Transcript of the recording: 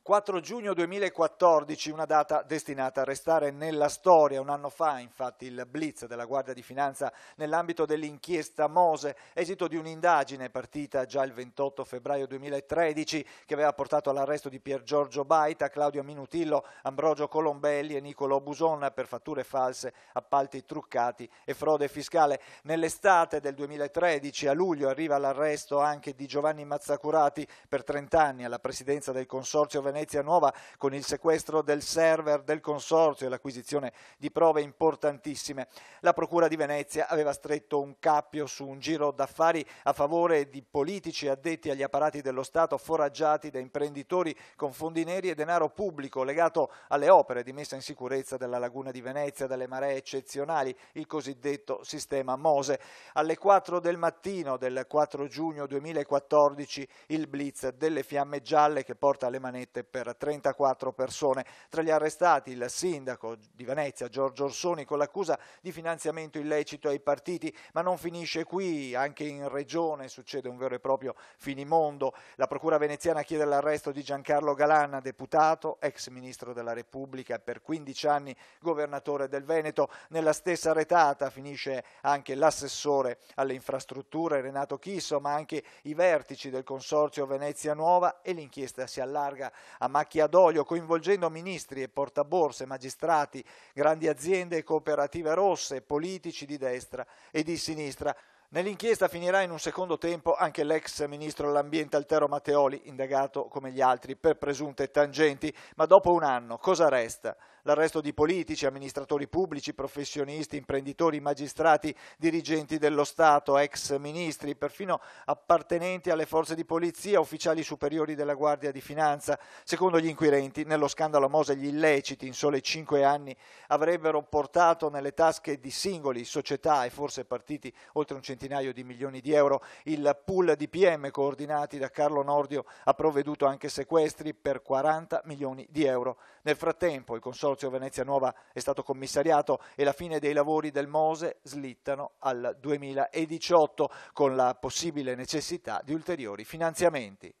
4 giugno 2014, una data destinata a restare nella storia. Un anno fa, infatti, il blitz della Guardia di Finanza nell'ambito dell'inchiesta Mose, esito di un'indagine partita già il 28 febbraio 2013, che aveva portato all'arresto di Pier Giorgio Baita, Claudio Minutillo, Ambrogio Colombelli e Niccolò Buson per fatture false, appalti truccati e frode fiscale. Nell'estate del 2013, a luglio, arriva l'arresto anche di Giovanni Mazzacurati per 30 anni alla presidenza del Consorzio Venezia Nuova, con il sequestro del server del Consorzio e l'acquisizione di prove importantissime. La Procura di Venezia aveva stretto un cappio su un giro d'affari a favore di politici addetti agli apparati dello Stato foraggiati da imprenditori con fondi neri e denaro pubblico legato alle opere di messa in sicurezza della laguna di Venezia dalle maree eccezionali, il cosiddetto sistema Mose. Alle 4 del mattino del 4 giugno 2014 il blitz delle fiamme gialle che porta alle manette per 34 persone. Tra gli arrestati il sindaco di Venezia Giorgio Orsoni con l'accusa di finanziamento illecito ai partiti, ma non finisce qui, anche in regione succede un vero e proprio finimondo. La procura veneziana chiede l'arresto di Giancarlo Galan, deputato, ex ministro della Repubblica e per 15 anni governatore del Veneto. Nella stessa retata finisce anche l'assessore alle infrastrutture Renato Chisso, ma anche i vertici del Consorzio Venezia Nuova, e l'inchiesta si allarga a macchia d'olio, coinvolgendo ministri e portaborse, magistrati, grandi aziende e cooperative rosse, politici di destra e di sinistra. Nell'inchiesta finirà in un secondo tempo anche l'ex ministro dell'Ambiente Altero Matteoli, indagato come gli altri per presunte tangenti, ma dopo un anno cosa resta? L'arresto di politici, amministratori pubblici, professionisti, imprenditori, magistrati, dirigenti dello Stato, ex ministri, perfino appartenenti alle forze di polizia, ufficiali superiori della Guardia di Finanza. Secondo gli inquirenti, nello scandalo Mose gli illeciti in sole 5 anni avrebbero portato nelle tasche di singoli, società e forse partiti oltre un centinaio di milioni di euro. Il pool di PM coordinati da Carlo Nordio ha provveduto anche sequestri per 40 milioni di euro. Nel frattempo il Consorzio Venezia Nuova è stato commissariato e la fine dei lavori del Mose slittano al 2018 con la possibile necessità di ulteriori finanziamenti.